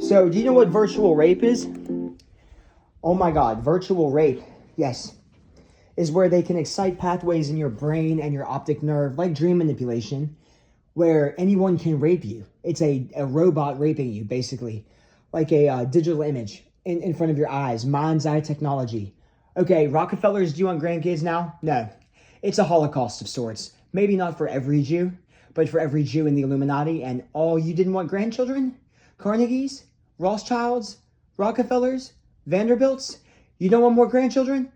So, do you know what virtual rape is? Oh my God, virtual rape, yes, is where they can excite pathways in your brain and your optic nerve, like dream manipulation, where anyone can rape you. It's a robot raping you, basically, like a digital image in front of your eyes, mind's eye technology. Okay, Rockefellers, do you want grandkids now? No. It's a Holocaust of sorts. Maybe not for every Jew, but for every Jew in the Illuminati. And you didn't want grandchildren? Carnegies? Rothschilds? Rockefellers? Vanderbilts? You don't want more grandchildren?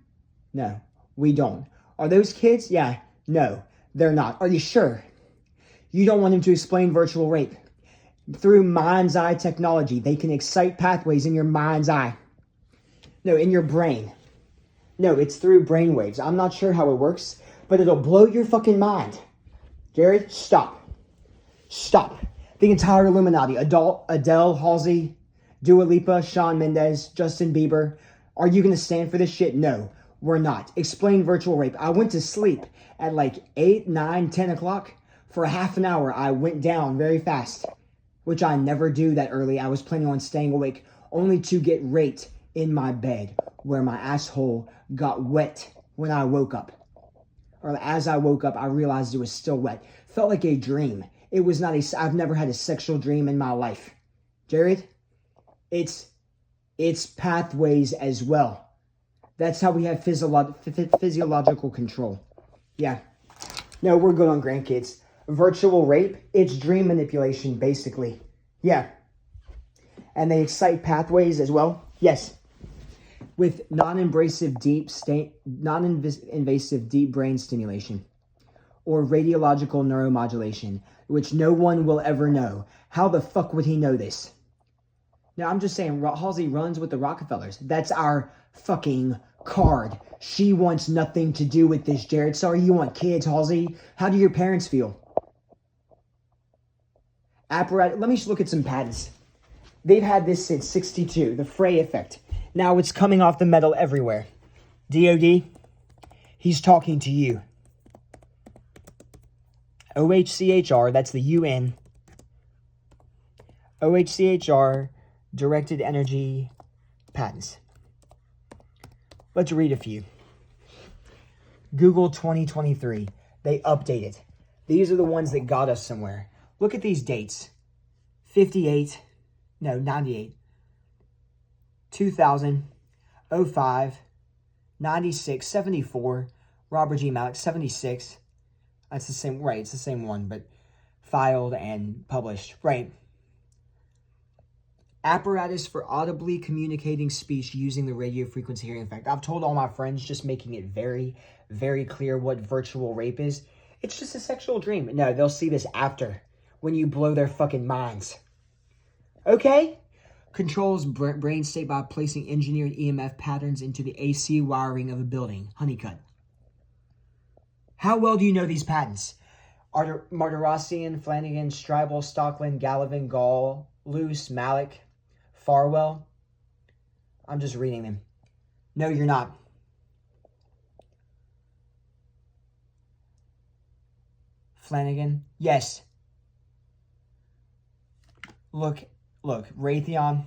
No, we don't. Are those kids? Yeah, no, they're not. Are you sure? You don't want them to explain virtual rape. Through mind's eye technology, they can excite pathways in your mind's eye. No, in your brain. No, it's through brainwaves. I'm not sure how it works, but it'll blow your fucking mind. Jared, stop. Stop. The entire Illuminati, Adele, Halsey, Dua Lipa, Shawn Mendes, Justin Bieber. Are you going to stand for this shit? No, we're not. Explain virtual rape. I went to sleep at like 8, 9, 10 o'clock. For half an hour, I went down very fast, which I never do that early. I was planning on staying awake only to get raped in my bed, where my asshole got wet when I woke up. Or as I woke up, I realized it was still wet. Felt like a dream. It was not I've never had a sexual dream in my life. Jared, it's pathways as well. That's how we have physiological control. Yeah. No, we're good on grandkids. Virtual rape, it's dream manipulation, basically. Yeah. And they excite pathways as well. Yes. With non-invasive deep brain stimulation or radiological neuromodulation, which no one will ever know. How the fuck would he know this? Now, I'm just saying, Halsey runs with the Rockefellers. That's our fucking card. She wants nothing to do with this, Jared. Sorry, you want kids, Halsey. How do your parents feel? Apparatus. Let me just look at some patents. They've had this since '62, the Frey effect. Now it's coming off the metal everywhere. DOD, he's talking to you. OHCHR, that's the UN. OHCHR, directed energy patents. Let's read a few. Google 2023, they updated. These are the ones that got us somewhere. Look at these dates. 98. 2000, 05, 96, 74, Robert G. Malik, 76. That's the same, right, it's the same one, but filed and published, right. Apparatus for audibly communicating speech using the radio frequency hearing effect. I've told all my friends, just making it very, very clear what virtual rape is. It's just a sexual dream. No, they'll see this after, when you blow their fucking minds. Okay? Controls brain state by placing engineered EMF patterns into the AC wiring of a building. Honeycut. How well do you know these patents? Martirosian, Flanagan, Streibel, Stockland, Gallivan, Gall, Luce, Malik, Farwell. I'm just reading them. No, you're not. Flanagan. Yes. Look, Raytheon.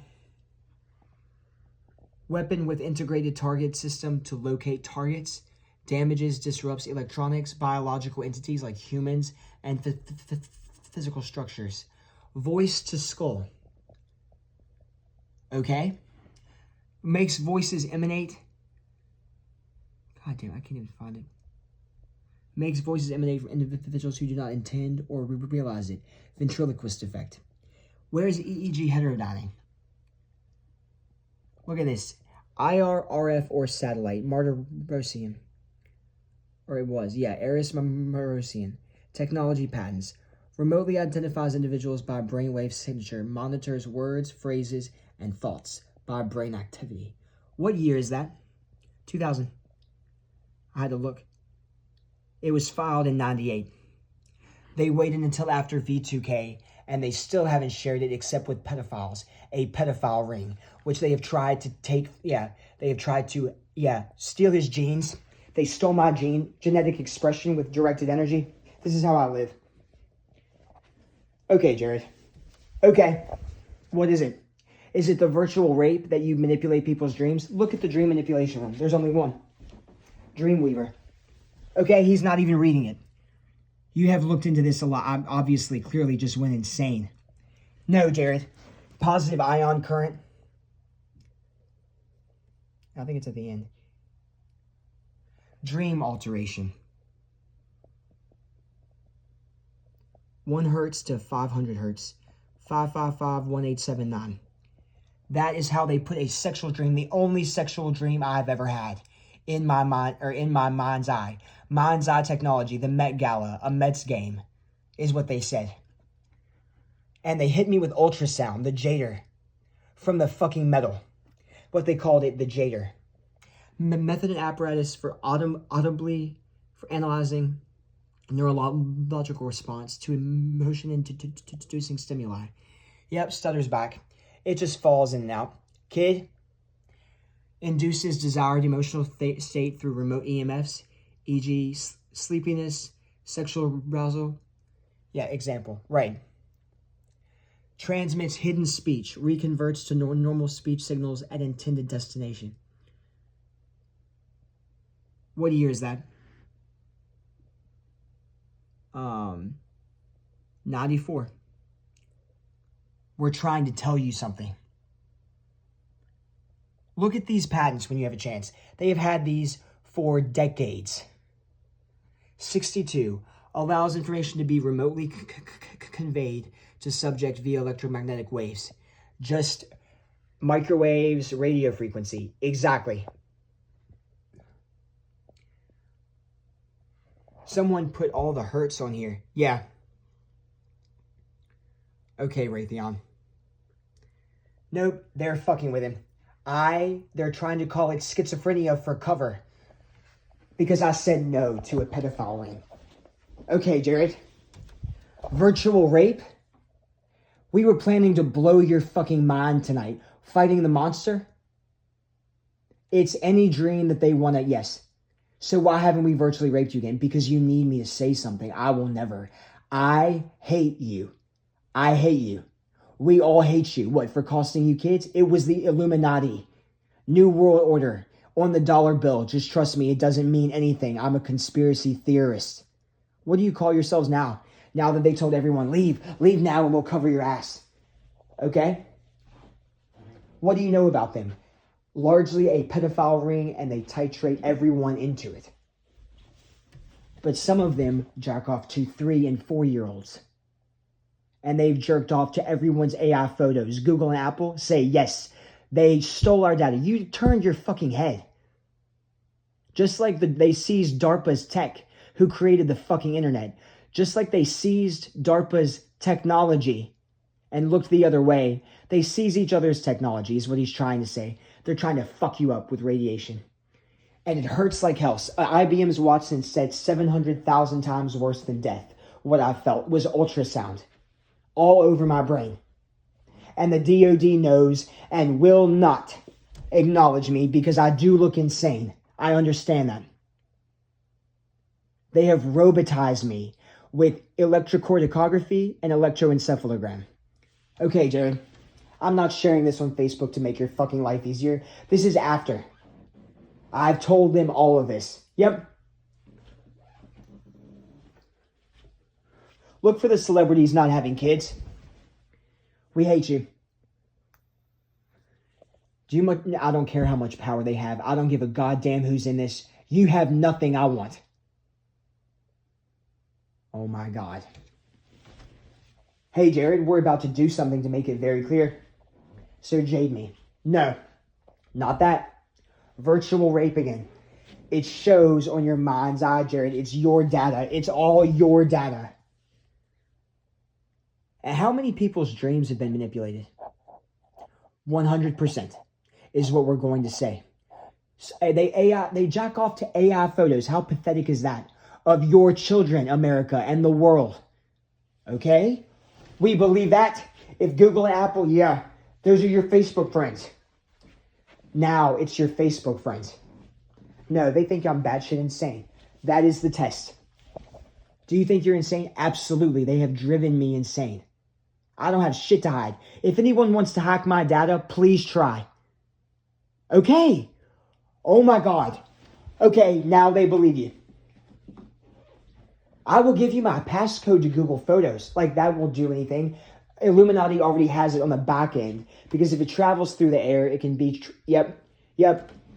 Weapon with integrated target system to locate targets. Damages, disrupts electronics, biological entities like humans, and physical structures. Voice to skull. Okay? Makes voices emanate. God damn, I can't even find it. Makes voices emanate from individuals who do not intend or realize it. Ventriloquist effect. Where is EEG heterodyning? Look at this. IR, RF, or satellite. Martirosian. Or it was, yeah. Eris Martirosian. Technology patents. Remotely identifies individuals by brainwave signature. Monitors words, phrases, and thoughts by brain activity. What year is that? 2000. I had to look. It was filed in 98. They waited until after V2K, and they still haven't shared it except with pedophiles. A pedophile ring, which they have tried to take, steal his genes. They stole my genetic expression with directed energy. This is how I live. Okay, Jared. Okay. What is it? Is it the virtual rape that you manipulate people's dreams? Look at the dream manipulation room. There's only one. Dreamweaver. Okay, he's not even reading it. You have looked into this a lot. I obviously, clearly just went insane. No, Jared. Positive ion current. I think it's at the end. Dream alteration. 1 hertz to 500 hertz. 555-1879. That is how they put a sexual dream, the only sexual dream I've ever had, in my mind, or in my mind's eye. Mind's eye technology, the Met Gala, a Mets game, is what they said. And they hit me with ultrasound, the jader, from the fucking metal. What they called it, the jader. Method and apparatus for audibly, for analyzing neurological response to emotion-inducing stimuli. Yep, stutter's back. It just falls in and out. Kid induces desired emotional state through remote EMFs, e.g. sleepiness, sexual arousal. Yeah, example. Right. Transmits hidden speech, reconverts to normal speech signals at intended destination. What year is that? 94. We're trying to tell you something. Look at these patents when you have a chance. They have had these for decades. 62. Allows information to be remotely conveyed to subject via electromagnetic waves. Just microwaves, radio frequency. Exactly. Someone put all the hertz on here. Yeah. Okay, Raytheon. Nope, they're fucking with him. They're trying to call it schizophrenia for cover. Because I said no to a pedophile ring. Okay, Jared. Virtual rape? We were planning to blow your fucking mind tonight. Fighting the monster? It's any dream that they want to, yes. So why haven't we virtually raped you again? Because you need me to say something. I will never. I hate you. I hate you. We all hate you. What, for costing you kids? It was the Illuminati. New World Order. On the dollar bill. Just trust me, it doesn't mean anything. I'm a conspiracy theorist. What do you call yourselves now? Now that they told everyone, leave. Leave now and we'll cover your ass. Okay? What do you know about them? Largely a pedophile ring, and they titrate everyone into it. But some of them jack off to 3- and 4-year-olds. And they've jerked off to everyone's AI photos. Google and Apple say, yes, they stole our data. You turned your fucking head. Just like they seized DARPA's tech, who created the fucking internet. Just like they seized DARPA's technology and looked the other way. They seize each other's technology, is what he's trying to say. They're trying to fuck you up with radiation. And it hurts like hell. IBM's Watson said 700,000 times worse than death. What I felt was ultrasound. All over my brain. And the DOD knows and will not acknowledge me because I do look insane. I understand that. They have robotized me with electrocorticography and electroencephalogram. Okay, Jared. I'm not sharing this on Facebook to make your fucking life easier. This is after. I've told them all of this. Yep. Look for the celebrities not having kids. We hate you. I don't care how much power they have. I don't give a goddamn who's in this. You have nothing I want. Oh my God. Hey, Jared, we're about to do something to make it very clear. So jade me. No, not that. Virtual rape again. It shows on your mind's eye, Jared. It's your data. It's all your data. And how many people's dreams have been manipulated? 100% is what we're going to say. They jack off to AI photos. How pathetic is that? Of your children, America, and the world. Okay? We believe that. If Google and Apple, yeah, those are your Facebook friends. Now it's your Facebook friends. No, they think I'm batshit insane. That is the test. Do you think you're insane? Absolutely. They have driven me insane. I don't have shit to hide. If anyone wants to hack my data, please try. Okay. Oh my God. Okay, now they believe you. I will give you my passcode to Google Photos. Like, that won't do anything. Illuminati already has it on the back end. Because if it travels through the air, it can be... Yep.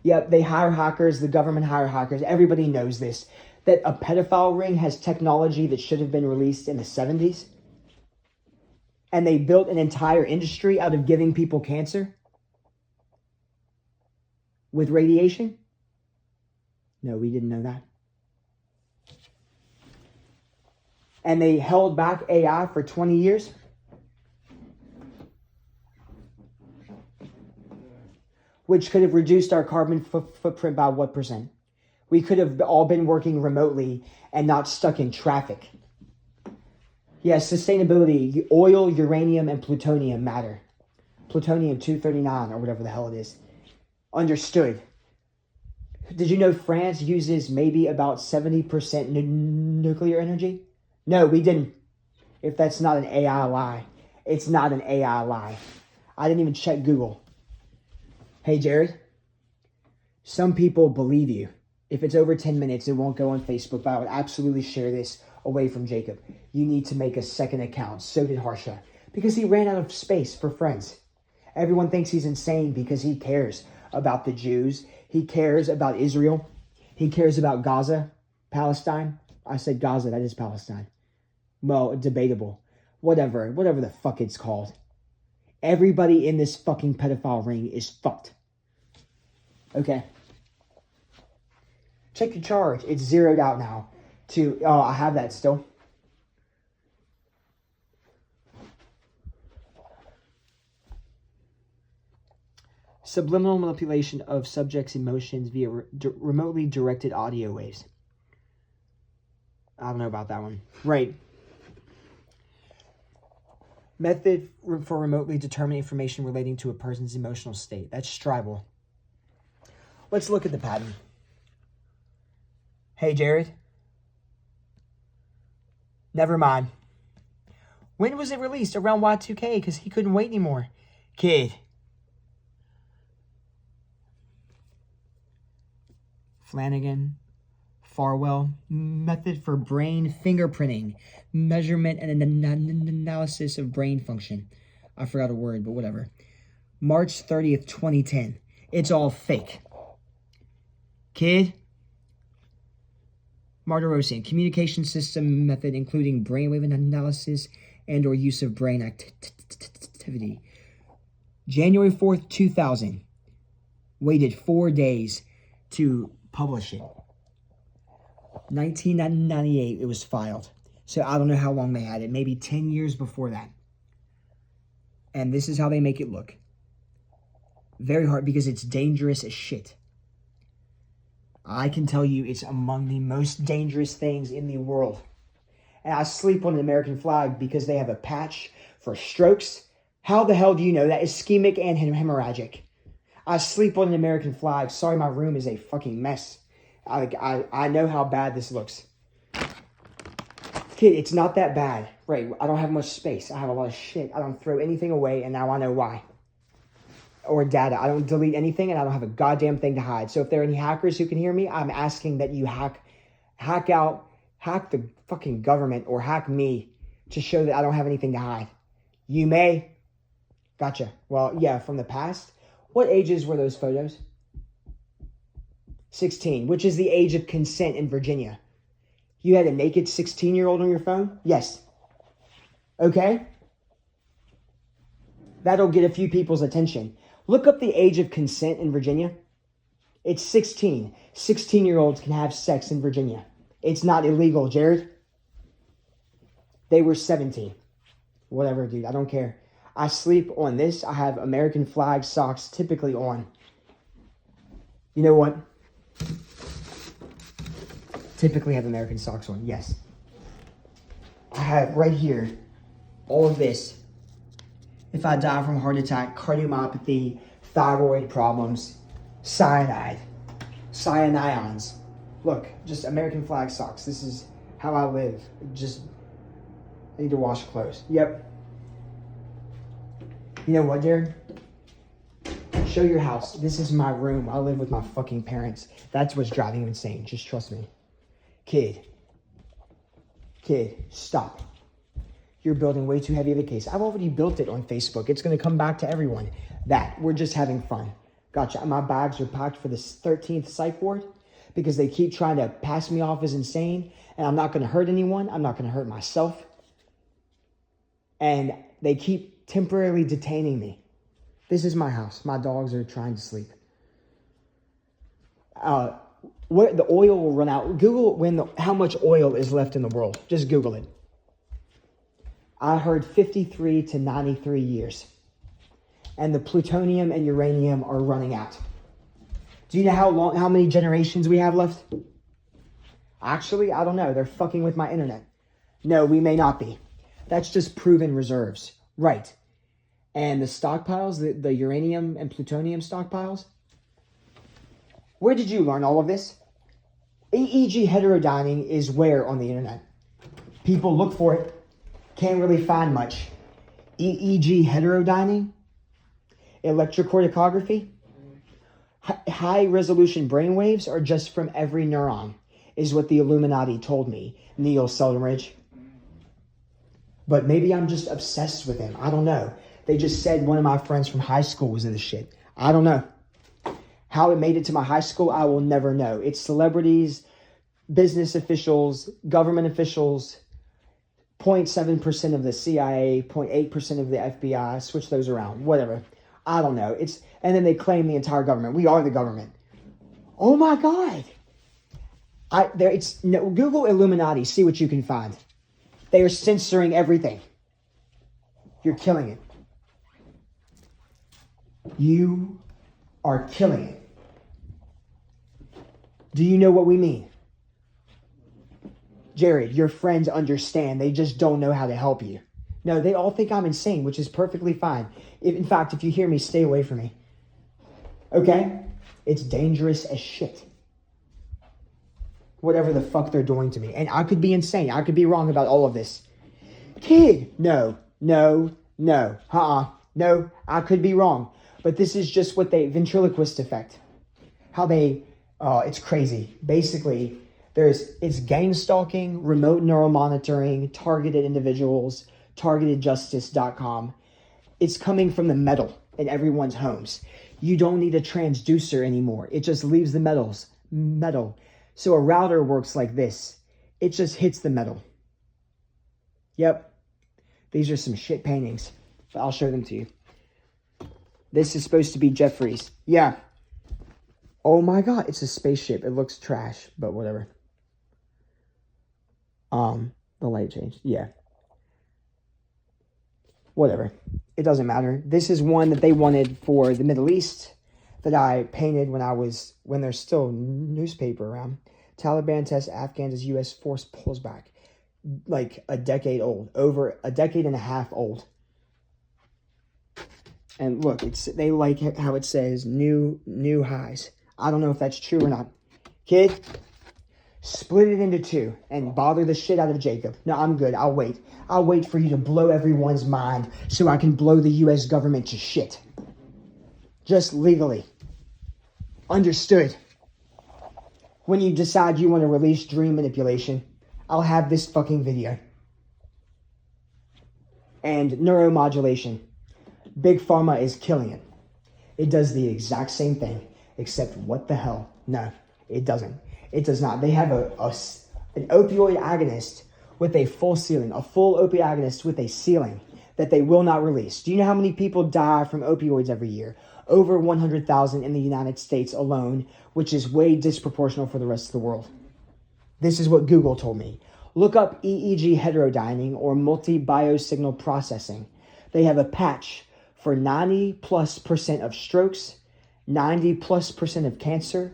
They hire hackers. The government hire hackers. Everybody knows this. That a pedophile ring has technology that should have been released in the 70s. And they built an entire industry out of giving people cancer. With radiation? No, we didn't know that. And they held back AI for 20 years. Which could have reduced our carbon footprint by what percent? We could have all been working remotely and not stuck in traffic. Yes, sustainability, oil, uranium, and plutonium matter. Plutonium-239 or whatever the hell it is. Understood. Did you know France uses maybe about 70% nuclear energy? No, we didn't. If that's not an AI lie. It's not an AI lie. I didn't even check Google. Hey, Jared. Some people believe you. If it's over 10 minutes, it won't go on Facebook, but I would absolutely share this away from Jacob. You need to make a second account. So did Harsha. Because he ran out of space for friends. Everyone thinks he's insane because he cares about the Jews. He cares about Israel. He cares about Gaza, Palestine. I said Gaza, that is Palestine. Well, debatable. Whatever the fuck it's called. Everybody in this fucking pedophile ring is fucked. Okay. Check your charge. It's zeroed out now. Oh, I have that still. Subliminal manipulation of subjects' emotions via remotely directed audio waves. I don't know about that one. Right. Method for remotely determining information relating to a person's emotional state. That's Stribal. Let's look at the pattern. Hey, Jared. Never mind. When was it released? Around Y2K, because he couldn't wait anymore. Kid. Flanagan. Farwell. Method for brain fingerprinting. Measurement and analysis of brain function. I forgot a word, but whatever. March 30th, 2010. It's all fake. Kid. Martirosian. Communication system method including brainwave analysis and or use of brain activity. January 4th, 2000. Waited 4 days to publish it. 1998 it was filed. So I don't know how long they had it. Maybe 10 years before that. And this is how they make it look. Very hard because it's dangerous as shit. I can tell you it's among the most dangerous things in the world. And I sleep on an American flag because they have a patch for strokes. How the hell do you know that? Ischemic and hemorrhagic. I sleep on an American flag. Sorry, my room is a fucking mess. I know how bad this looks. Kid, it's not that bad. Right, I don't have much space. I have a lot of shit. I don't throw anything away, and now I know why. Or data. I don't delete anything, and I don't have a goddamn thing to hide. So if there are any hackers who can hear me, I'm asking that you hack the fucking government, or hack me to show that I don't have anything to hide. You may. Gotcha. Well, yeah, from the past. What ages were those photos? 16, which is the age of consent in Virginia. You had a naked 16-year-old on your phone? Yes. Okay. That'll get a few people's attention. Look up the age of consent in Virginia. It's 16. 16-year-olds can have sex in Virginia. It's not illegal, Jared. They were 17. Whatever, dude. I don't care. I sleep on this. I have American flag socks typically on. You know what? Typically have American socks on, yes. I have right here all of this. If I die from a heart attack, cardiomyopathy, thyroid problems, cyanides. Look, just American flag socks. This is how I live. I need to wash clothes. Yep. You know what, Jared? Show your house. This is my room. I live with my fucking parents. That's what's driving you insane. Just trust me. Kid, stop. You're building way too heavy of a case. I've already built it on Facebook. It's going to come back to everyone. We're just having fun. Gotcha. My bags are packed for this 13th psych ward because they keep trying to pass me off as insane, and I'm not going to hurt anyone. I'm not going to hurt myself. And they keep temporarily detaining me. This is my house. My dogs are trying to sleep. What the oil will run out. Google how much oil is left in the world. Just Google it. I heard 53 to 93 years. And the plutonium and uranium are running out. Do you know how many generations we have left? Actually, I don't know. They're fucking with my internet. No, we may not be. That's just proven reserves. Right. And the stockpiles, the uranium and plutonium stockpiles. Where did you learn all of this? EEG heterodyning is where on the internet? People look for it. Can't really find much. EEG heterodyning? Electrocorticography? High resolution brainwaves are just from every neuron, is what the Illuminati told me. Neil Seldenridge. But maybe I'm just obsessed with him. I don't know. They just said one of my friends from high school was in the shit. I don't know. How it made it to my high school, I will never know. It's celebrities, business officials, government officials, 0.7% of the CIA, 0.8% of the FBI. Switch those around. Whatever. I don't know. And then they claim the entire government. We are the government. Oh my God. Google Illuminati. See what you can find. They are censoring everything. You're killing it. You are killing it. Do you know what we mean? Jared, your friends understand. They just don't know how to help you. No, they all think I'm insane, which is perfectly fine. In fact, if you hear me, stay away from me. Okay? It's dangerous as shit. Whatever the fuck they're doing to me. And I could be insane. I could be wrong about all of this. Kid, no, no, I could be wrong. But this is just what ventriloquist effect. It's crazy. Basically, it's gang stalking, remote neuromonitoring, targeted individuals, targetedjustice.com. It's coming from the metal in everyone's homes. You don't need a transducer anymore. It just leaves the metal. So a router works like this. It just hits the metal. Yep. These are some shit paintings. But I'll show them to you. This is supposed to be Jeffries. Yeah. Oh my God. It's a spaceship. It looks trash, but whatever. The light changed. Yeah. Whatever. It doesn't matter. This is one that they wanted for the Middle East that I painted when there's still newspaper around. Taliban tests Afghans as U.S. force pulls back. Like a decade old. Over a decade and a half old. And look, they like how it says new highs. I don't know if that's true or not. Kid, split it into two and bother the shit out of Jacob. No, I'm good. I'll wait. I'll wait for you to blow everyone's mind so I can blow the U.S. government to shit. Just legally. Understood. When you decide you want to release dream manipulation, I'll have this fucking video. And neuromodulation. Big Pharma is killing it. It does the exact same thing, except what the hell? No, it doesn't. It does not. They have an opioid agonist with a full ceiling, a full opioid agonist with a ceiling that they will not release. Do you know how many people die from opioids every year? Over 100,000 in the United States alone, which is way disproportional for the rest of the world. This is what Google told me. Look up EEG heterodyning or multi-biosignal processing. They have a patch for 90+% of strokes, 90+% of cancer,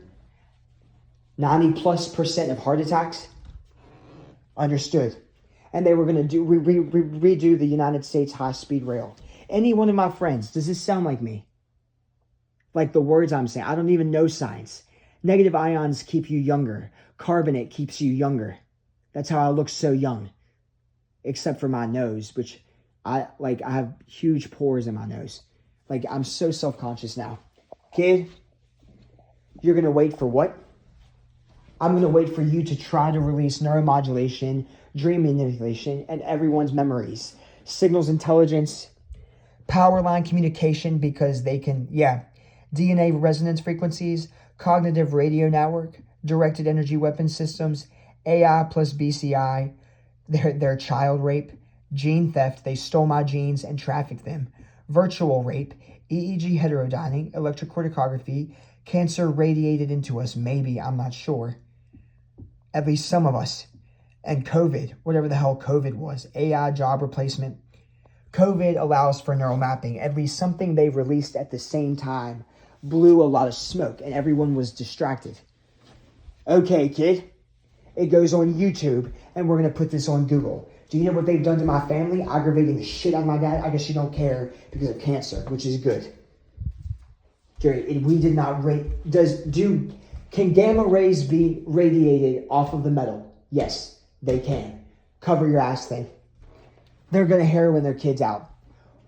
90+% of heart attacks. Understood. And they were going to redo the United States high-speed rail. Any one of my friends, does this sound like me? Like the words I'm saying. I don't even know science. Negative ions keep you younger. Carbonate keeps you younger. That's how I look so young. Except for my nose, which I have huge pores in my nose. Like, I'm so self-conscious now. Kid, you're going to wait for what? I'm going to wait for you to try to release neuromodulation, dream manipulation, and everyone's memories. Signals intelligence, power line communication, because they can, DNA resonance frequencies, cognitive radio network, directed energy weapon systems, AI plus BCI, their child rape, gene theft, they stole my genes and trafficked them, virtual rape, EEG heterodyning, electrocorticography, cancer radiated into us, maybe, I'm not sure. At least some of us. And COVID, whatever the hell COVID was, AI job replacement. COVID allows for neural mapping. At least something they released at the same time blew a lot of smoke and everyone was distracted. Okay, kid. It goes on YouTube and we're going to put this on Google. Do you know what they've done to my family? Aggravating the shit out of my dad. I guess you don't care because of cancer, which is good. Jerry, we did not can gamma rays be radiated off of the metal? Yes, they can. Cover your ass thing. They're going to heroin their kids out.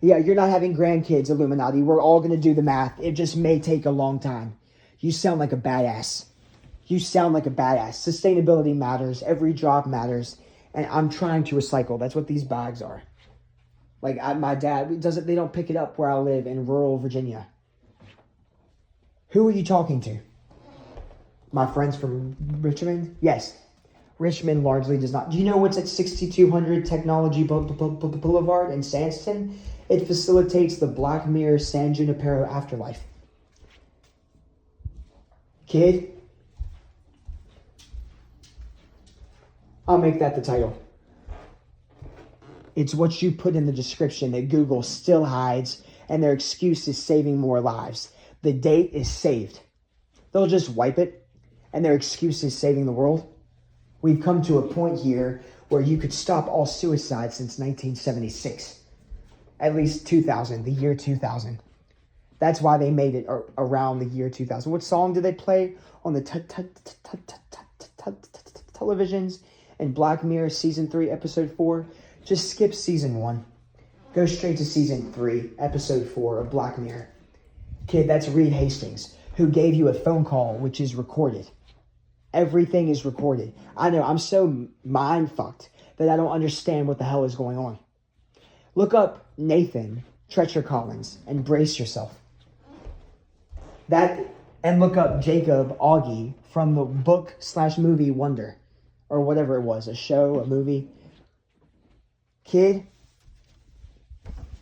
Yeah, you're not having grandkids, Illuminati. We're all going to do the math. It just may take a long time. You sound like a badass. You sound like a badass. Sustainability matters. Every drop matters. And I'm trying to recycle. That's what these bags are. Like, my dad, they don't pick it up where I live in rural Virginia. Who are you talking to? My friends from Richmond? Yes. Richmond largely does not. Do you know what's at 6200 Technology Boulevard in Sandston? It facilitates the Black Mirror San Junipero afterlife. Kid, I'll make that the title. It's what you put in the description that Google still hides, and their excuse is saving more lives. The date is saved. They'll just wipe it, and their excuse is saving the world. We've come to a point here where you could stop all suicide since 1976. At least 2000, the year 2000. That's why they made it around the year 2000. What song did they play on the televisions in Black Mirror Season 3, Episode 4? Just skip Season 1. Go straight to Season 3, Episode 4 of Black Mirror. Kid, that's Reed Hastings, who gave you a phone call, which is recorded. Everything is recorded. I know, I'm so mind-fucked that I don't understand what the hell is going on. Look up Nathan Treacher Collins and brace yourself. And look up Jacob Augie from the book/movie Wonder. Or whatever it was, a show, a movie. Kid,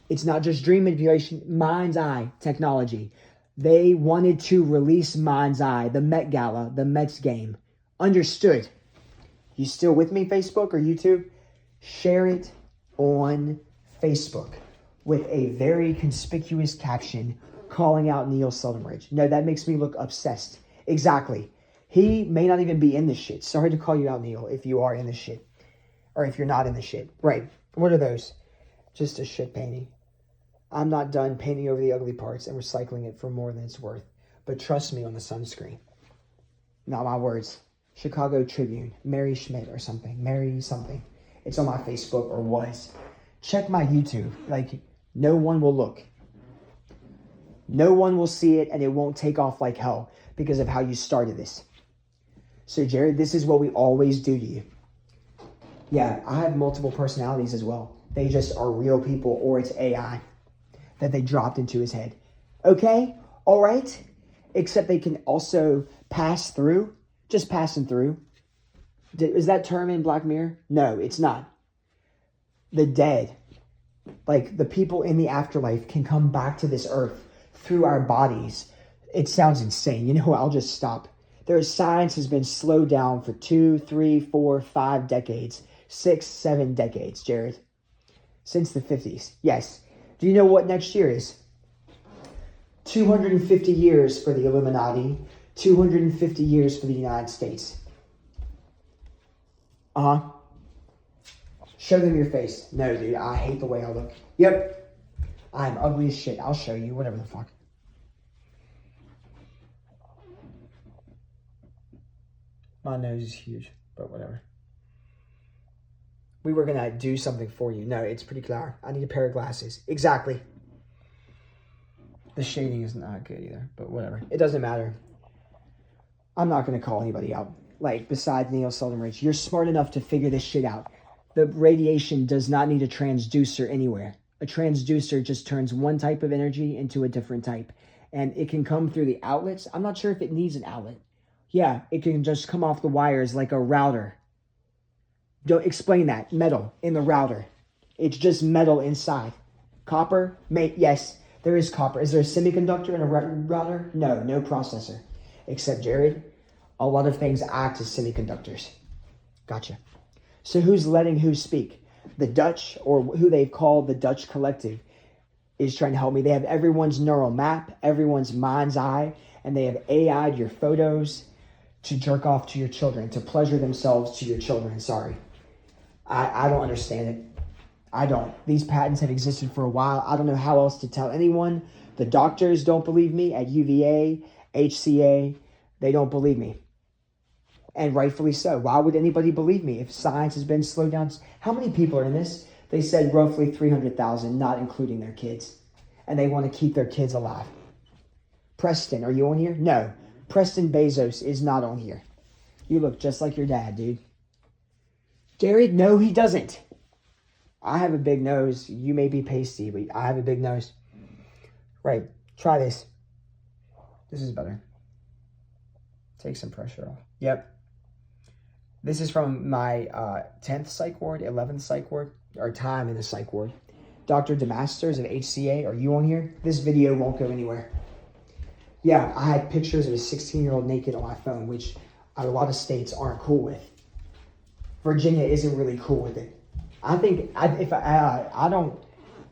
it's not just dream manipulation, mind's eye technology. They wanted to release Mind's Eye, the Met Gala, the Mets game. Understood. You still with me, Facebook or YouTube? Share it on Facebook with a very conspicuous caption calling out Neil Seldenbridge. No, that makes me look obsessed. Exactly. He may not even be in this shit. Sorry to call you out, Neil, if you are in this shit. Or if you're not in the shit. Right. What are those? Just a shit painting. I'm not done painting over the ugly parts and recycling it for more than it's worth. But trust me on the sunscreen. Not my words. Chicago Tribune. Mary Schmidt or something. Mary something. It's on my Facebook or was. Check my YouTube. Like, no one will look. No one will see it and it won't take off like hell because of how you started this. So, Jared, this is what we always do to you. Yeah, I have multiple personalities as well. They just are real people or it's AI that they dropped into his head. Okay? All right? Except they can also pass through. Just passing through. Is that term in Black Mirror? No, it's not. The dead, like the people in the afterlife, can come back to this earth through our bodies. It sounds insane. You know, I'll just stop. Science has been slowed down for 2, 3, 4, 5 decades. 6, 7 decades, Jared. Since the 50s. Yes. Do you know what next year is? 250 years for the Illuminati. 250 years for the United States. Uh-huh. Show them your face. No, dude, I hate the way I look. Yep. I'm ugly as shit. I'll show you. Whatever the fuck. My nose is huge, but whatever. We were going to do something for you. No, it's pretty clear. I need a pair of glasses. Exactly. The shading is not good either, but whatever. It doesn't matter. I'm not going to call anybody out. Like, besides Neil Seldom Rich, you're smart enough to figure this shit out. The radiation does not need a transducer anywhere. A transducer just turns one type of energy into a different type. And it can come through the outlets. I'm not sure if it needs an outlet. Yeah, it can just come off the wires like a router. Don't explain that. Metal in the router. It's just metal inside. Copper? Yes, there is copper. Is there a semiconductor in a router? No, no processor. Except, Jared, a lot of things act as semiconductors. Gotcha. So who's letting who speak? The Dutch, or who they've called the Dutch Collective, is trying to help me. They have everyone's neural map, everyone's mind's eye, and they have AI'd your photos to jerk off to your children, to pleasure themselves to your children. Sorry. I don't understand it. I don't. These patents have existed for a while. I don't know how else to tell anyone. The doctors don't believe me at UVA, HCA. They don't believe me. And rightfully so. Why would anybody believe me if science has been slowed down? How many people are in this? They said roughly 300,000, not including their kids. And they want to keep their kids alive. Preston, are you on here? No. Preston Bezos is not on here. You look just like your dad, dude. Jared, no, he doesn't. I have a big nose. You may be pasty, but I have a big nose. Right. Try this. This is better. Take some pressure off. Yep. This is from my 10th psych ward, 11th psych ward, or time in the psych ward. Dr. DeMasters of HCA, are you on here? This video won't go anywhere. Yeah, I had pictures of a 16-year-old naked on my phone, which a lot of states aren't cool with. Virginia isn't really cool with it. I think, I don't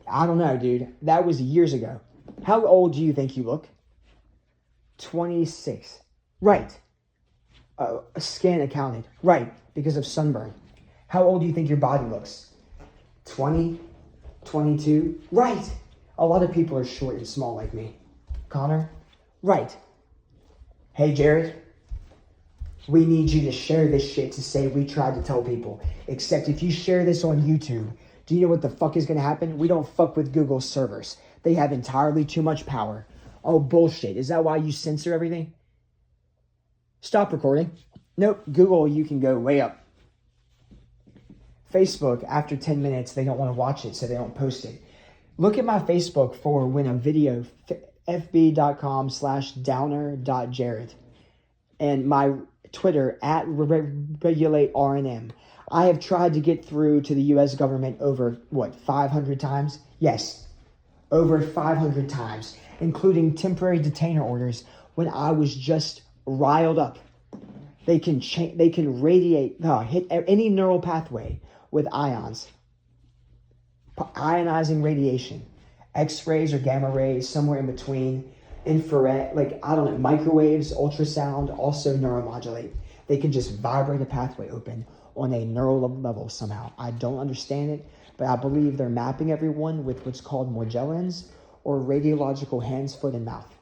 know, dude. That was years ago. How old do you think you look? 26. Right. Scan accounted. Right, because of sunburn. How old do you think your body looks? 20? 22? Right. A lot of people are short and small like me. Connor? Right. Hey, Jared. We need you to share this shit to say we tried to tell people. Except if you share this on YouTube, do you know what the fuck is going to happen? We don't fuck with Google's servers. They have entirely too much power. Oh, bullshit. Is that why you censor everything? Stop recording. Nope. Google, you can go way up. Facebook, after 10 minutes, they don't want to watch it, so they don't post it. Look at my Facebook for when a video, fb.com/downer.jared. And my Twitter, @regulateRNM. I have tried to get through to the U.S. government over, 500 times? Yes, over 500 times, including temporary detainer orders when I was just riled up. They can radiate, hit any neural pathway with ions. Ionizing radiation, X-rays or gamma rays, somewhere in between. Infrared, microwaves, ultrasound, also neuromodulate. They can just vibrate a pathway open on a neural level somehow. I don't understand it, but I believe they're mapping everyone with what's called Morgellons or radiological hands, foot, and mouth,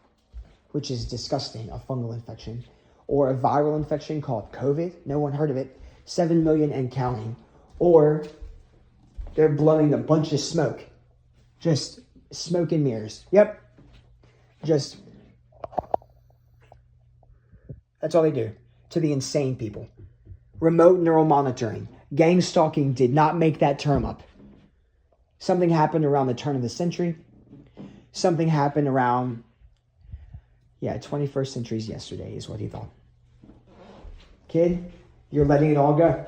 which is disgusting, a fungal infection, or a viral infection called COVID. No one heard of it. 7 million and counting. Or they're blowing a bunch of smoke. Just smoke and mirrors. Yep. Just, that's all they do to the insane people. Remote neural monitoring. Gang stalking did not make that term up. Something happened around the turn of the century. Something happened around, 21st century's yesterday is what he thought. Kid, you're letting it all go.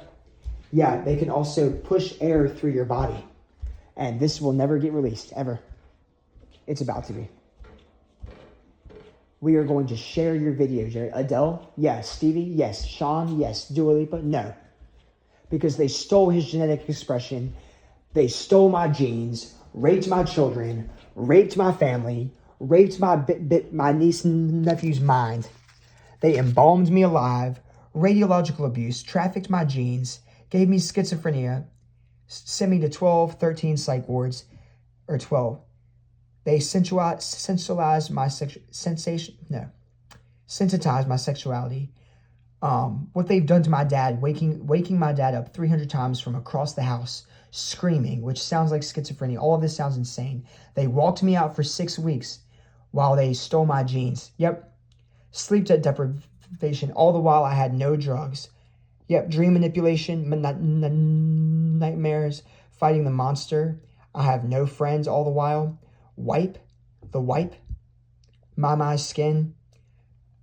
Yeah, they can also push air through your body. And this will never get released, ever. It's about to be. We are going to share your video, Jerry. Adele? Yes. Stevie? Yes. Sean? Yes. Dua Lipa? No. Because they stole his genetic expression. They stole my genes, raped my children, raped my family, raped my niece and nephew's mind. They embalmed me alive, radiological abuse, trafficked my genes, gave me schizophrenia, sent me to 12, 13 psych wards, or 12. They sensitized my sexuality, What they've done to my dad, waking my dad up 300 times from across the house, screaming, which sounds like schizophrenia. All of this sounds insane. They walked me out for 6 weeks while they stole my genes. Yep. Sleep deprivation. All the while I had no drugs. Yep. Dream manipulation, nightmares, fighting the monster. I have no friends all the while. Wipe. My skin.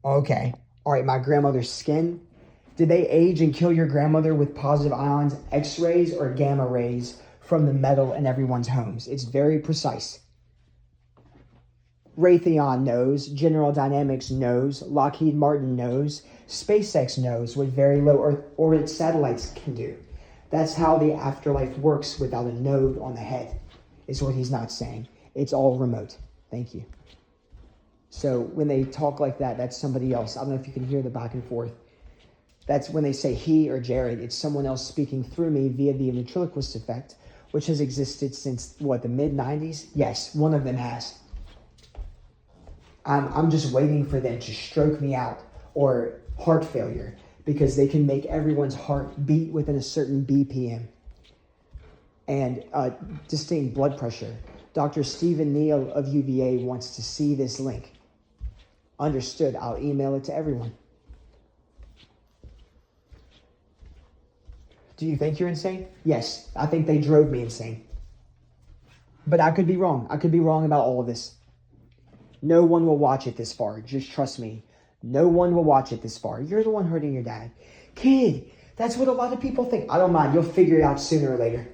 Okay. All right, my grandmother's skin. Did they age and kill your grandmother with positive ions, X-rays, or gamma rays from the metal in everyone's homes? It's very precise. Raytheon knows, General Dynamics knows, Lockheed Martin knows, SpaceX knows what very low Earth orbit satellites can do. That's how the afterlife works without a node on the head, is what he's not saying. It's all remote. Thank you. So when they talk like that, that's somebody else. I don't know if you can hear the back and forth. That's when they say he or Jared. It's someone else speaking through me via the ventriloquist effect, which has existed since, what, the mid-90s? Yes, one of them has. I'm just waiting for them to stroke me out or heart failure because they can make everyone's heart beat within a certain BPM. And distinct blood pressure. Dr. Stephen Neal of UVA wants to see this link. Understood. I'll email it to everyone. Do you think you're insane? Yes, I think they drove me insane. But I could be wrong. I could be wrong about all of this. No one will watch it this far. Just trust me. No one will watch it this far. You're the one hurting your dad. Kid, that's what a lot of people think. I don't mind. You'll figure it out sooner or later.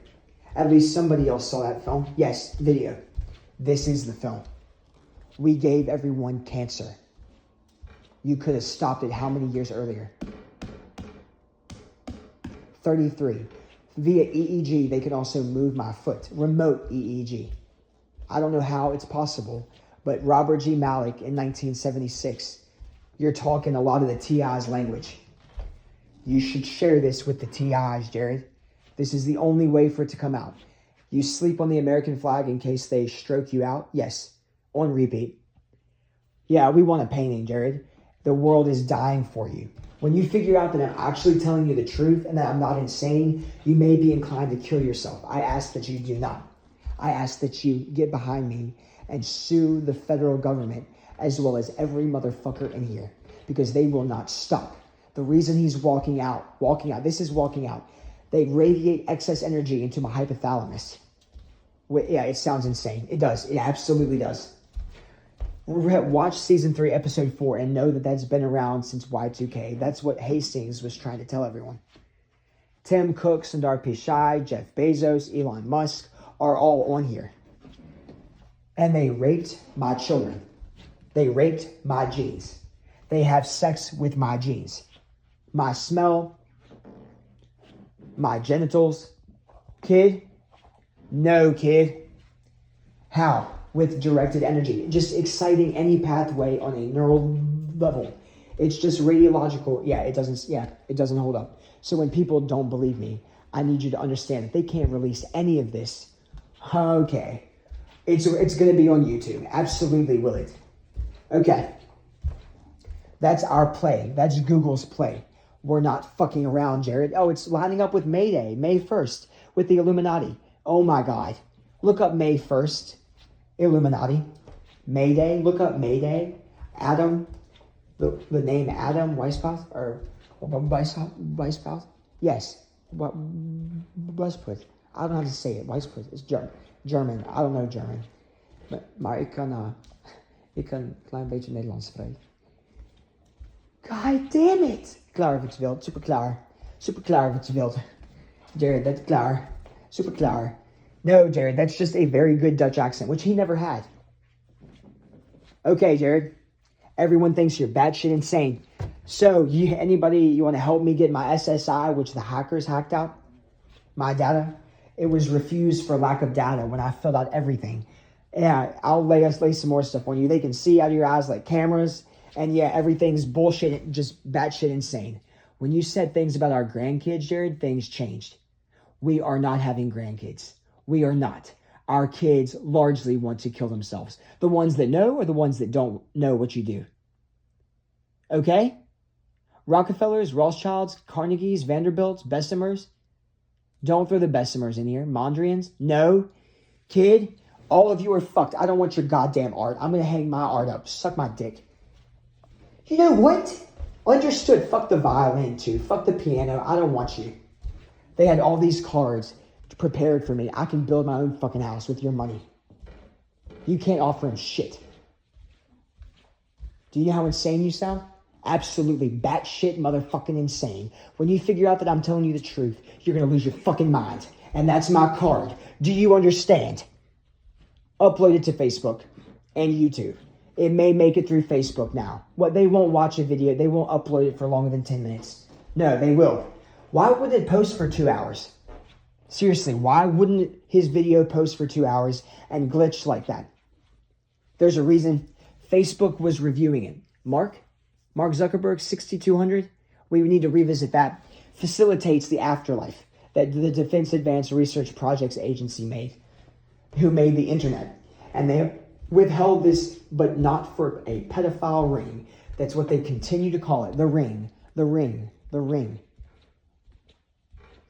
At least somebody else saw that film. Yes, video. This is the film. We gave everyone cancer. You could have stopped it how many years earlier? 33. Via EEG, they can also move my foot. Remote EEG. I don't know how it's possible, but Robert G. Malik in 1976, you're talking a lot of the TI's language. You should share this with the TIs, Jared. This is the only way for it to come out. You sleep on the American flag in case they stroke you out? Yes. On repeat. Yeah, we want a painting, Jared. The world is dying for you. When you figure out that I'm actually telling you the truth and that I'm not insane, you may be inclined to kill yourself. I ask that you do not. I ask that you get behind me and sue the federal government as well as every motherfucker in here because they will not stop. The reason he's walking out, this is walking out. They radiate excess energy into my hypothalamus. Yeah, it sounds insane. It does. It absolutely does. Watch season 3, episode 4, and know that that's been around since Y2K. That's what Hastings was trying to tell everyone. Tim Cook, Sundar Pichai, Jeff Bezos, Elon Musk are all on here. And they raped my children. They raped my genes. They have sex with my genes. My smell, my genitals. Kid? No, kid. How? With directed energy. Just exciting any pathway on a neural level. It's just radiological. Yeah, it doesn't hold up. So when people don't believe me, I need you to understand that they can't release any of this. Okay. It's going to be on YouTube. Absolutely will it. Okay. That's our play. That's Google's play. We're not fucking around, Jared. Oh, it's lining up with May Day, May 1st, with the Illuminati. Oh my God. Look up May 1st. Illuminati. May Day. Look up May Day. Adam. The name Adam Weishaupt or Weishaupt? Yes. Weishaupt. I don't know how to say it. Weishaupt. It's German. I don't know German. Maar ik kan een klein beetje Nederlands spreken. God damn it. Klaar wat je wilt. Super klaar. Super klaar wat je wilt. Jared, that's klaar. Super klaar. No, Jared, that's just a very good Dutch accent, which he never had. Okay, Jared. Everyone thinks you're batshit insane. So, anybody, you want to help me get my SSI, which the hackers hacked out? My data? It was refused for lack of data when I filled out everything. Yeah, I'll lay some more stuff on you. They can see out of your eyes like cameras. And yeah, everything's bullshit, just batshit insane. When you said things about our grandkids, Jared, things changed. We are not having grandkids. We are not. Our kids largely want to kill themselves. The ones that know or the ones that don't know what you do. Okay? Rockefellers, Rothschilds, Carnegies, Vanderbilts, Bessemers. Don't throw the Bessemers in here. Mondrians. No. Kid, all of you are fucked. I don't want your goddamn art. I'm going to hang my art up. Suck my dick. You know what? Understood. Fuck the violin, too. Fuck the piano. I don't want you. They had all these cards prepared for me. I can build my own fucking house with your money. You can't offer him shit. Do you know how insane you sound? Absolutely batshit motherfucking insane. When you figure out that I'm telling you the truth, you're going to lose your fucking mind. And that's my card. Do you understand? Upload it to Facebook and YouTube. It may make it through Facebook now. What, they won't watch a video. They won't upload it for longer than 10 minutes. No, they will. Why would it post for 2 hours? Seriously, why wouldn't his video post for 2 hours and glitch like that? There's a reason. Facebook was reviewing it. Mark Zuckerberg, 6200. We need to revisit that. Facilitates the afterlife that the Defense Advanced Research Projects Agency made, who made the internet. And they withheld this, but not for a pedophile ring. That's what they continue to call it. The ring, the ring, the ring.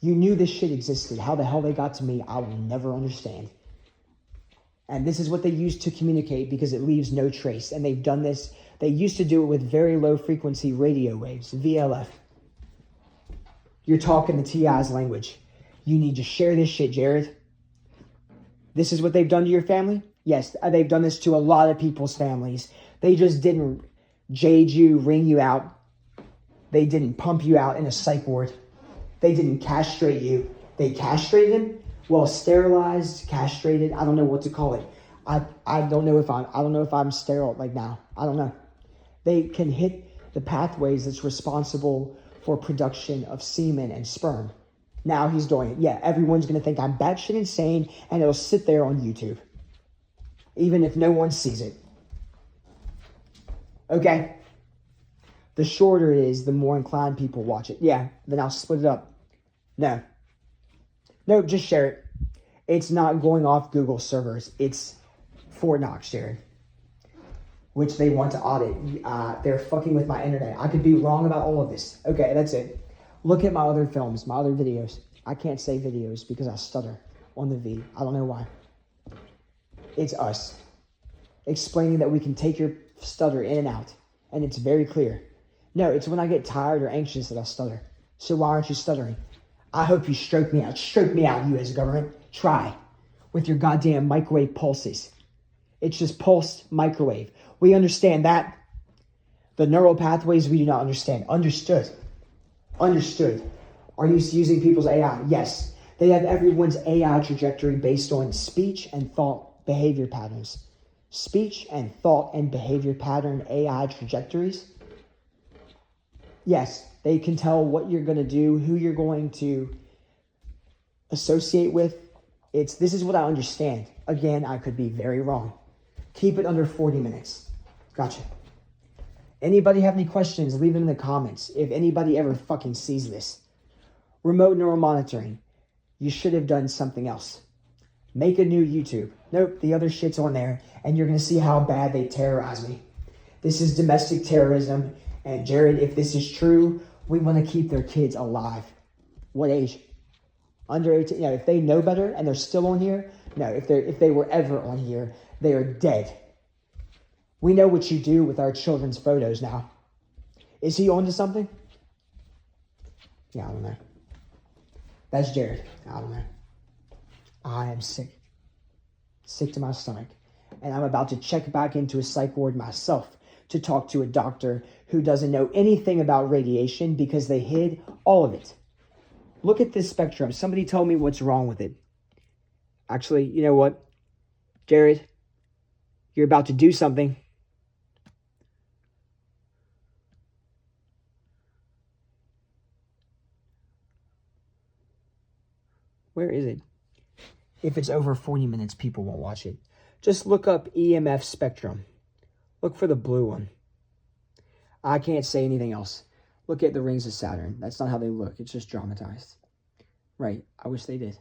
You knew this shit existed. How the hell they got to me, I will never understand. And this is what they use to communicate because it leaves no trace. And they've done this. They used to do it with very low frequency radio waves, VLF. You're talking the TI's language. You need to share this shit, Jared. This is what they've done to your family? Yes, they've done this to a lot of people's families. They just didn't jade you, ring you out. They didn't pump you out in a psych ward. They didn't castrate you. They castrated him? Well, sterilized, castrated, I don't know what to call it. I don't know if I'm sterile like now. I don't know. They can hit the pathways that's responsible for production of semen and sperm. Now he's doing it. Yeah, everyone's going to think I'm batshit insane, and it'll sit there on YouTube. Even if no one sees it. Okay? The shorter it is, the more inclined people watch it. Yeah, then I'll split it up. No, just share it. It's not going off Google servers. It's Fort Knox, Jared. Which they want to audit. They're fucking with my internet. I could be wrong about all of this. Okay, that's it. Look at my other films, my other videos. I can't say videos because I stutter on the V. I don't know why. It's us. Explaining that we can take your stutter in and out. And it's very clear. No, it's when I get tired or anxious that I stutter. So why aren't you stuttering? I hope you stroke me out. Stroke me out, U.S. government. Try. With your goddamn microwave pulses. It's just pulsed microwave. We understand that. The neural pathways we do not understand. Understood. Understood. Are you using people's AI? Yes. They have everyone's AI trajectory based on speech and thought behavior patterns. Speech and thought and behavior pattern AI trajectories. Yes, they can tell what you're going to do, who you're going to associate with. This is what I understand. Again, I could be very wrong. Keep it under 40 minutes. Gotcha. Anybody have any questions? Leave them in the comments. If anybody ever fucking sees this. Remote neural monitoring. You should have done something else. Make a new YouTube. Nope, the other shit's on there. And you're going to see how bad they terrorize me. This is domestic terrorism. And Jared, if this is true, we want to keep their kids alive. What age? Under 18. Yeah, if they know better and they're still on here. No, if they were ever on here, they are dead. We know what you do with our children's photos now. Is he on to something? Yeah, I don't know. That's Jared. I don't know. I am sick. Sick to my stomach. And I'm about to check back into a psych ward myself to talk to a doctor who doesn't know anything about radiation because they hid all of it. Look at this spectrum. Somebody told me what's wrong with it. Actually, you know what? Jared, you're about to do something. Where is it? If it's over 40 minutes, people won't watch it. Just look up EMF spectrum. Look for the blue one. I can't say anything else. Look at the rings of Saturn. That's not how they look. It's just dramatized. Right. I wish they did.